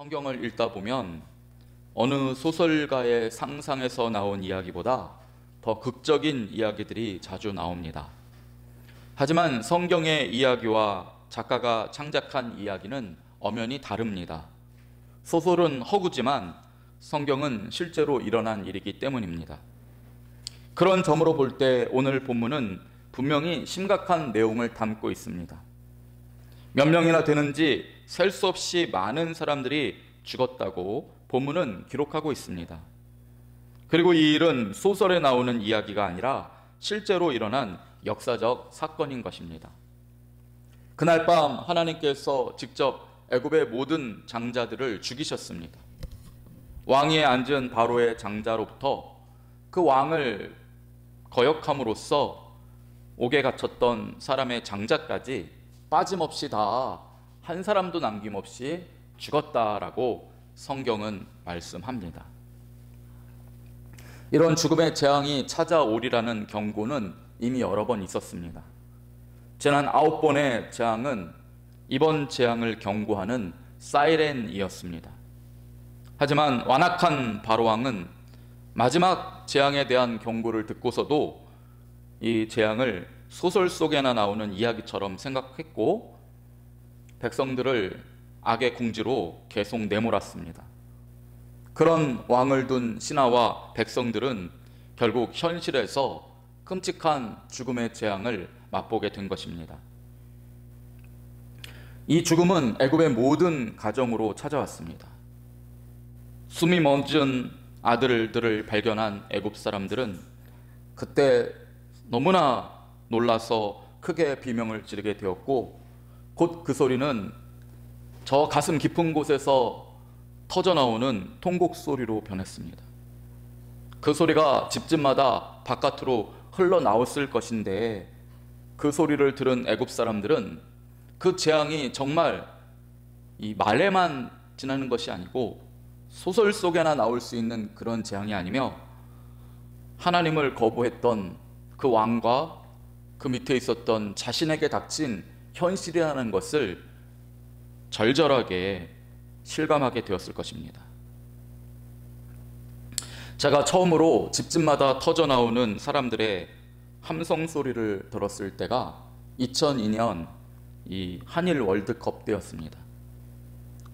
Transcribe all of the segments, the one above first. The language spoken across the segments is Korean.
성경을 읽다 보면 어느 소설가의 상상에서 나온 이야기보다 더 극적인 이야기들이 자주 나옵니다. 하지만 성경의 이야기와 작가가 창작한 이야기는 엄연히 다릅니다. 소설은 허구지만 성경은 실제로 일어난 일이기 때문입니다. 그런 점으로 볼 때 오늘 본문은 분명히 심각한 내용을 담고 있습니다. 몇 명이나 되는지 셀 수 없이 많은 사람들이 죽었다고 본문은 기록하고 있습니다. 그리고 이 일은 소설에 나오는 이야기가 아니라 실제로 일어난 역사적 사건인 것입니다. 그날 밤 하나님께서 직접 애굽의 모든 장자들을 죽이셨습니다. 왕위에 앉은 바로의 장자로부터 그 왕을 거역함으로써 옥에 갇혔던 사람의 장자까지 빠짐없이 다 한 사람도 남김없이 죽었다라고 성경은 말씀합니다. 이런 죽음의 재앙이 찾아오리라는 경고는 이미 여러 번 있었습니다. 지난 9번의 재앙은 이번 재앙을 경고하는 사이렌이었습니다. 하지만 완악한 바로왕은 마지막 재앙에 대한 경고를 듣고서도 이 재앙을 소설 속에나 나오는 이야기처럼 생각했고 백성들을 악의 궁지로 계속 내몰았습니다. 그런 왕을 둔 신하와 백성들은 결국 현실에서 끔찍한 죽음의 재앙을 맛보게 된 것입니다. 이 죽음은 애굽의 모든 가정으로 찾아왔습니다. 숨이 멎은 아들들을 발견한 애굽 사람들은 그때 너무나 놀라서 크게 비명을 지르게 되었고 곧 그 소리는 저 가슴 깊은 곳에서 터져나오는 통곡 소리로 변했습니다. 그 소리가 집집마다 바깥으로 흘러나왔을 것인데 그 소리를 들은 애굽 사람들은 그 재앙이 정말 이 말에만 지나는 것이 아니고 소설 속에나 나올 수 있는 그런 재앙이 아니며 하나님을 거부했던 그 왕과 그 밑에 있었던 자신에게 닥친 현실이라는 것을 절절하게 실감하게 되었을 것입니다. 제가 처음으로 집집마다 터져나오는 사람들의 함성 소리를 들었을 때가 2002년 이 한일 월드컵 때였습니다.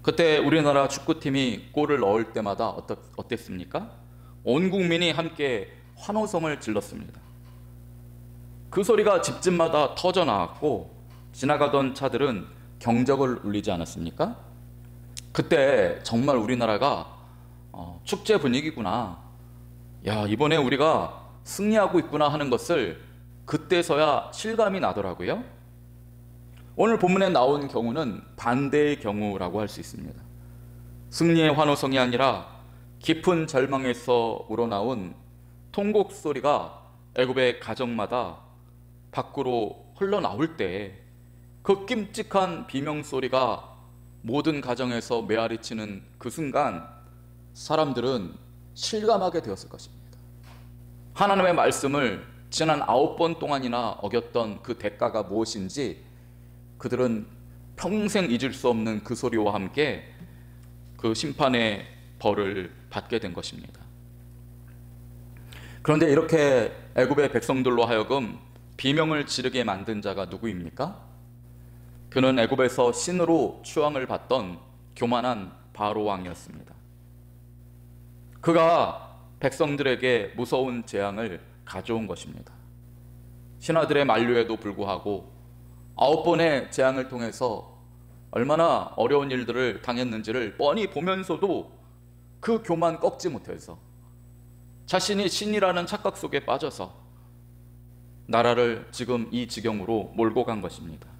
그때 우리나라 축구팀이 골을 넣을 때마다 어땠습니까? 온 국민이 함께 환호성을 질렀습니다. 그 소리가 집집마다 터져나왔고 지나가던 차들은 경적을 울리지 않았습니까? 그때 정말 우리나라가 축제 분위기구나, 야 이번에 우리가 승리하고 있구나 하는 것을 그때서야 실감이 나더라고요. 오늘 본문에 나온 경우는 반대의 경우라고 할 수 있습니다. 승리의 환호성이 아니라 깊은 절망에서 우러나온 통곡 소리가 애굽의 가정마다 밖으로 흘러나올 때 그 끔찍한 비명소리가 모든 가정에서 메아리치는 그 순간 사람들은 실감하게 되었을 것입니다. 하나님의 말씀을 지난 9번 동안이나 어겼던 그 대가가 무엇인지 그들은 평생 잊을 수 없는 그 소리와 함께 그 심판의 벌을 받게 된 것입니다. 그런데 이렇게 애굽의 백성들로 하여금 비명을 지르게 만든 자가 누구입니까? 그는 애굽에서 신으로 추앙을 받던 교만한 바로 왕이었습니다. 그가 백성들에게 무서운 재앙을 가져온 것입니다. 신하들의 만류에도 불구하고 9번의 재앙을 통해서 얼마나 어려운 일들을 당했는지를 뻔히 보면서도 그 교만 꺾지 못해서 자신이 신이라는 착각 속에 빠져서 나라를 지금 이 지경으로 몰고 간 것입니다.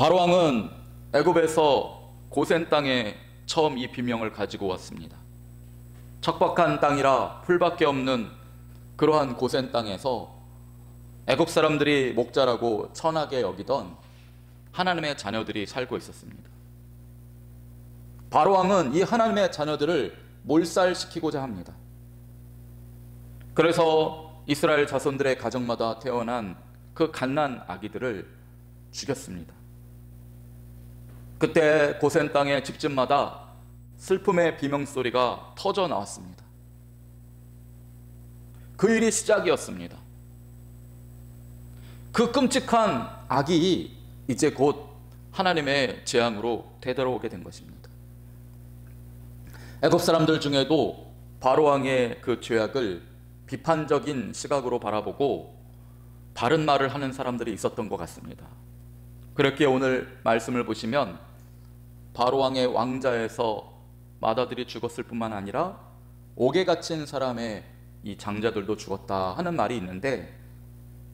바로왕은 애굽에서 고센 땅에 처음 이 비명을 가지고 왔습니다. 척박한 땅이라 풀밖에 없는 그러한 고센 땅에서 애굽 사람들이 목자라고 천하게 여기던 하나님의 자녀들이 살고 있었습니다. 바로왕은 이 하나님의 자녀들을 몰살시키고자 합니다. 그래서 이스라엘 자손들의 가정마다 태어난 그 갓난 아기들을 죽였습니다. 그때 고센 땅의 집집마다 슬픔의 비명소리가 터져 나왔습니다. 그 일이 시작이었습니다. 그 끔찍한 악이 이제 곧 하나님의 재앙으로 되돌아오게 된 것입니다. 애굽 사람들 중에도 바로왕의 그 죄악을 비판적인 시각으로 바라보고 바른 말을 하는 사람들이 있었던 것 같습니다. 그렇게 오늘 말씀을 보시면 바로왕의 왕자에서 맏아들이 죽었을 뿐만 아니라 옥에 갇힌 사람의 이 장자들도 죽었다 하는 말이 있는데,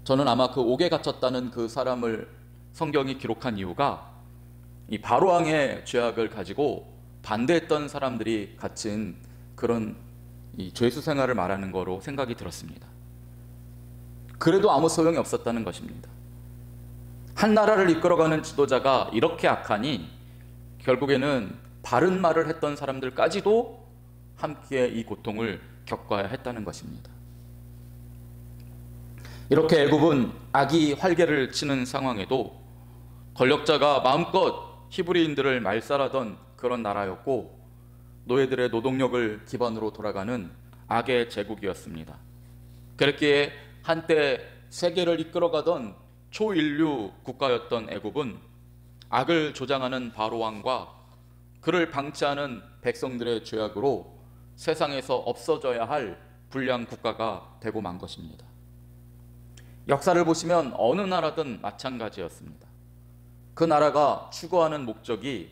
저는 아마 그 옥에 갇혔다는 그 사람을 성경이 기록한 이유가 이 바로왕의 죄악을 가지고 반대했던 사람들이 갇힌 그런 이 죄수 생활을 말하는 거로 생각이 들었습니다. 그래도 아무 소용이 없었다는 것입니다. 한 나라를 이끌어가는 지도자가 이렇게 악하니 결국에는 바른 말을 했던 사람들까지도 함께 이 고통을 겪어야 했다는 것입니다. 이렇게 애굽은 악이 활개를 치는 상황에도 권력자가 마음껏 히브리인들을 말살하던 그런 나라였고, 노예들의 노동력을 기반으로 돌아가는 악의 제국이었습니다. 그렇기에 한때 세계를 이끌어가던 초인류 국가였던 애굽은 악을 조장하는 바로왕과 그를 방치하는 백성들의 죄악으로 세상에서 없어져야 할 불량 국가가 되고 만 것입니다. 역사를 보시면 어느 나라든 마찬가지였습니다. 그 나라가 추구하는 목적이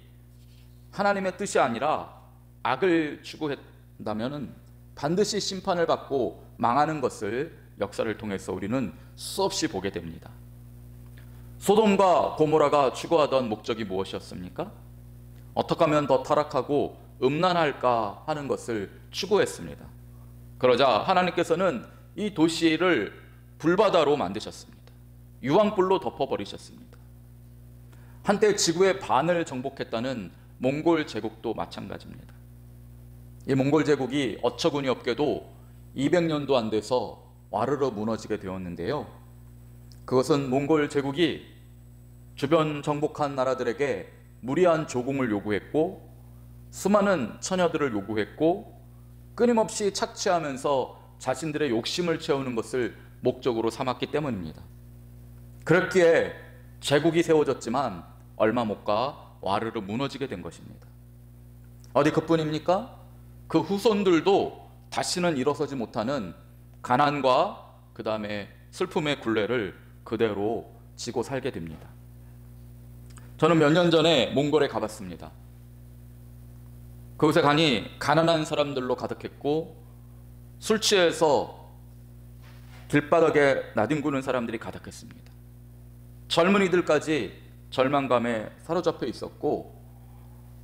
하나님의 뜻이 아니라 악을 추구했다면 반드시 심판을 받고 망하는 것을 역사를 통해서 우리는 수없이 보게 됩니다. 소돔과 고모라가 추구하던 목적이 무엇이었습니까? 어떻게 하면 더 타락하고 음란할까 하는 것을 추구했습니다. 그러자 하나님께서는 이 도시를 불바다로 만드셨습니다. 유황불로 덮어버리셨습니다. 한때 지구의 반을 정복했다는 몽골 제국도 마찬가지입니다. 이 몽골 제국이 어처구니 없게도 200년도 안 돼서 와르르 무너지게 되었는데요. 그것은 몽골 제국이 주변 정복한 나라들에게 무리한 조공을 요구했고, 수많은 처녀들을 요구했고, 끊임없이 착취하면서 자신들의 욕심을 채우는 것을 목적으로 삼았기 때문입니다. 그렇기에 제국이 세워졌지만 얼마 못 가 와르르 무너지게 된 것입니다. 어디 그뿐입니까? 그 후손들도 다시는 일어서지 못하는 가난과 그 다음에 슬픔의 굴레를 그대로 지고 살게 됩니다. 저는 몇 년 전에 몽골에 가봤습니다. 그곳에 가니 가난한 사람들로 가득했고, 술 취해서 길바닥에 나뒹구는 사람들이 가득했습니다. 젊은이들까지 절망감에 사로잡혀 있었고,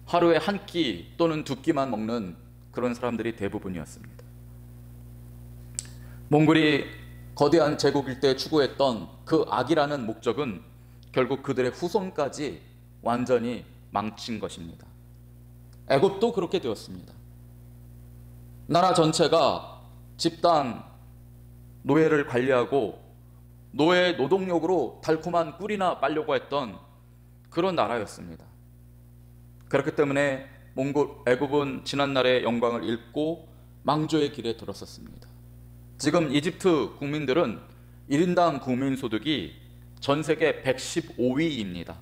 하루에 한 끼 또는 두 끼만 먹는 그런 사람들이 대부분이었습니다. 몽골이 거대한 제국일 때 추구했던 그 악이라는 목적은 결국 그들의 후손까지 완전히 망친 것입니다. 애굽도 그렇게 되었습니다. 나라 전체가 집단 노예를 관리하고 노예 노동력으로 달콤한 꿀이나 빨려고 했던 그런 나라였습니다. 그렇기 때문에 애굽은 지난날의 영광을 잃고 망조의 길에 들었었습니다. 지금 이집트 국민들은 1인당 국민소득이 전 세계 115위입니다.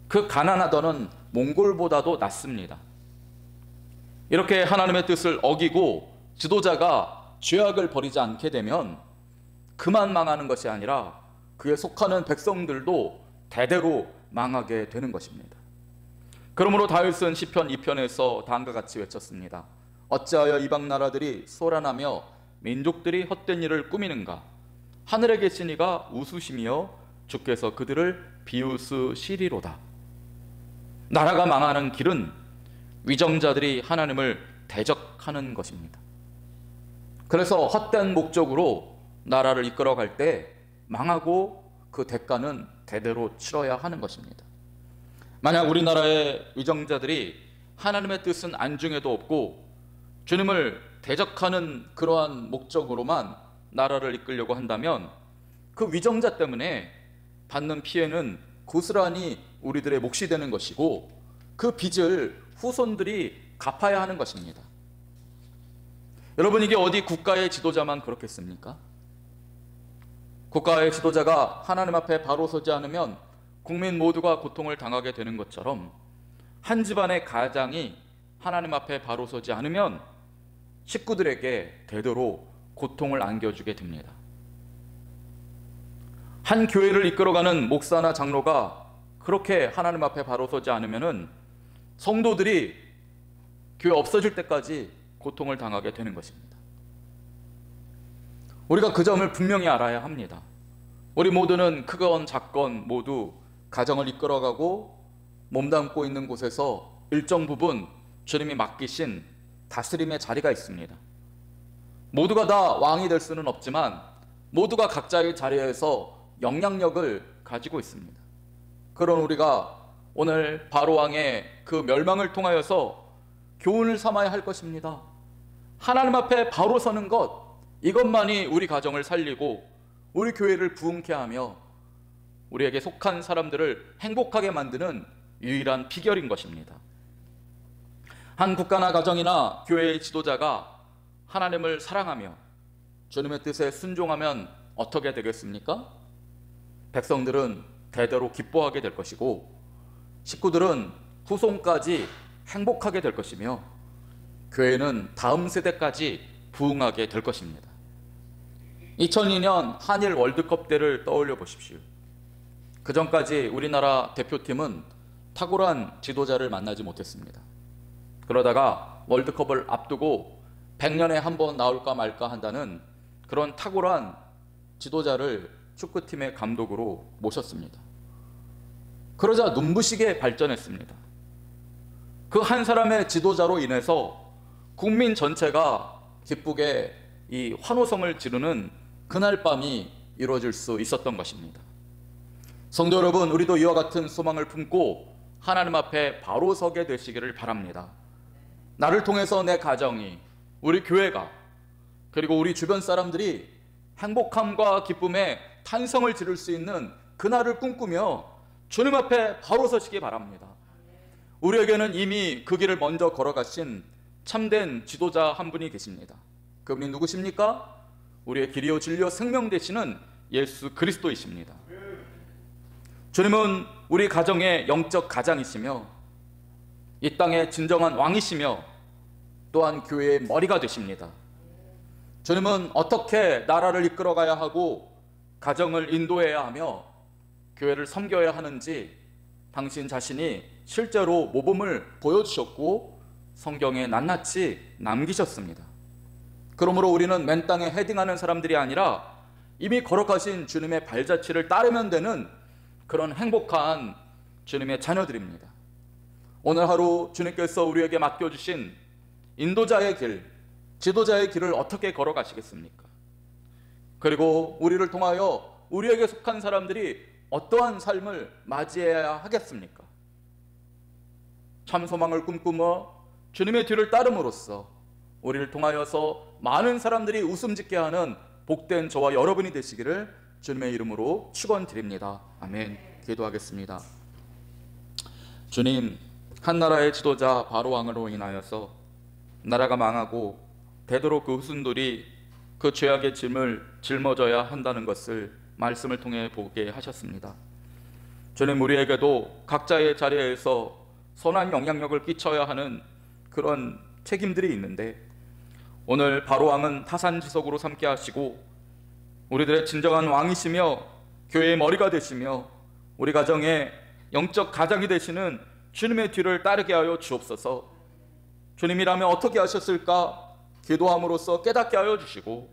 그 가난하던 몽골보다도 낮습니다. 이렇게 하나님의 뜻을 어기고 지도자가 죄악을 버리지 않게 되면 그만 망하는 것이 아니라 그에 속하는 백성들도 대대로 망하게 되는 것입니다. 그러므로 다윗은 시편 2편에서 다음과 같이 외쳤습니다. 어찌하여 이방 나라들이 소란하며 민족들이 헛된 일을 꾸미는가? 하늘에 계신 이가 웃으시며 주께서 그들을 비웃으시리로다. 나라가 망하는 길은 위정자들이 하나님을 대적하는 것입니다. 그래서 헛된 목적으로 나라를 이끌어갈 때 망하고 그 대가는 대대로 치러야 하는 것입니다. 만약 우리나라의 위정자들이 하나님의 뜻은 안중에도 없고 주님을 대적하는 그러한 목적으로만 나라를 이끌려고 한다면 그 위정자 때문에 받는 피해는 고스란히 우리들의 몫이 되는 것이고, 그 빚을 후손들이 갚아야 하는 것입니다. 여러분, 이게 어디 국가의 지도자만 그렇겠습니까? 국가의 지도자가 하나님 앞에 바로 서지 않으면 국민 모두가 고통을 당하게 되는 것처럼, 한 집안의 가장이 하나님 앞에 바로 서지 않으면 식구들에게 대대로 고통을 안겨주게 됩니다. 한 교회를 이끌어가는 목사나 장로가 그렇게 하나님 앞에 바로 서지 않으면 성도들이 교회 없어질 때까지 고통을 당하게 되는 것입니다. 우리가 그 점을 분명히 알아야 합니다. 우리 모두는 크건 작건 모두 가정을 이끌어가고 몸담고 있는 곳에서 일정 부분 주님이 맡기신 다스림의 자리가 있습니다. 모두가 다 왕이 될 수는 없지만 모두가 각자의 자리에서 영향력을 가지고 있습니다. 그런 우리가 오늘 바로왕의 그 멸망을 통하여서 교훈을 삼아야 할 것입니다. 하나님 앞에 바로 서는 것, 이것만이 우리 가정을 살리고 우리 교회를 부흥케 하며 우리에게 속한 사람들을 행복하게 만드는 유일한 비결인 것입니다. 한 국가나 가정이나 교회의 지도자가 하나님을 사랑하며 주님의 뜻에 순종하면 어떻게 되겠습니까? 백성들은 대대로 기뻐하게 될 것이고 식구들은 후손까지 행복하게 될 것이며 교회는 다음 세대까지 부흥하게 될 것입니다. 2002년 한일 월드컵 때를 떠올려 보십시오. 그 전까지 우리나라 대표팀은 탁월한 지도자를 만나지 못했습니다. 그러다가 월드컵을 앞두고 100년에 한 번 나올까 말까 한다는 그런 탁월한 지도자를 축구팀의 감독으로 모셨습니다. 그러자 눈부시게 발전했습니다. 그 한 사람의 지도자로 인해서 국민 전체가 기쁘게 이 환호성을 지르는 그날 밤이 이루어질 수 있었던 것입니다. 성도 여러분, 우리도 이와 같은 소망을 품고 하나님 앞에 바로 서게 되시기를 바랍니다. 나를 통해서 내 가정이, 우리 교회가, 그리고 우리 주변 사람들이 행복함과 기쁨에 탄성을 지를 수 있는 그날을 꿈꾸며 주님 앞에 바로 서시기 바랍니다. 우리에게는 이미 그 길을 먼저 걸어가신 참된 지도자 한 분이 계십니다. 그분이 누구십니까? 우리의 길이요 진리요 생명 되시는 예수 그리스도이십니다. 주님은 우리 가정의 영적 가장이시며 이 땅의 진정한 왕이시며 또한 교회의 머리가 되십니다. 주님은 어떻게 나라를 이끌어가야 하고 가정을 인도해야 하며 교회를 섬겨야 하는지 당신 자신이 실제로 모범을 보여주셨고 성경에 낱낱이 남기셨습니다. 그러므로 우리는 맨 땅에 헤딩하는 사람들이 아니라 이미 걸어가신 주님의 발자취를 따르면 되는 그런 행복한 주님의 자녀들입니다. 오늘 하루 주님께서 우리에게 맡겨주신 인도자의 길, 지도자의 길을 어떻게 걸어가시겠습니까? 그리고 우리를 통하여 우리에게 속한 사람들이 어떠한 삶을 맞이해야 하겠습니까? 참 소망을 꿈꾸며 주님의 뒤를 따름으로써 우리를 통하여서 많은 사람들이 웃음 짓게 하는 복된 저와 여러분이 되시기를 주님의 이름으로 축원드립니다. 아멘. 기도하겠습니다. 주님, 한 나라의 지도자 바로왕으로 인하여서 나라가 망하고 되도록 그 후손들이 그 죄악의 짐을 짊어져야 한다는 것을 말씀을 통해 보게 하셨습니다. 주님, 우리에게도 각자의 자리에서 선한 영향력을 끼쳐야 하는 그런 책임들이 있는데 오늘 바로왕은 타산지석으로 삼게 하시고 우리들의 진정한 왕이시며 교회의 머리가 되시며 우리 가정의 영적 가장이 되시는 주님의 뒤를 따르게 하여 주옵소서. 주님이라면 어떻게 하셨을까 기도함으로써 깨닫게 하여 주시고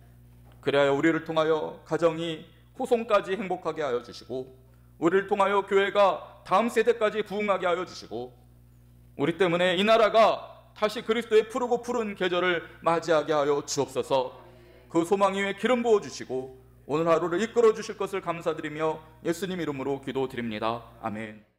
그래야 우리를 통하여 가정이 후손까지 행복하게 하여 주시고 우리를 통하여 교회가 다음 세대까지 부흥하게 하여 주시고 우리 때문에 이 나라가 다시 그리스도의 푸르고 푸른 계절을 맞이하게 하여 주옵소서. 그 소망 위에 기름 부어주시고 오늘 하루를 이끌어 주실 것을 감사드리며 예수님 이름으로 기도드립니다. 아멘.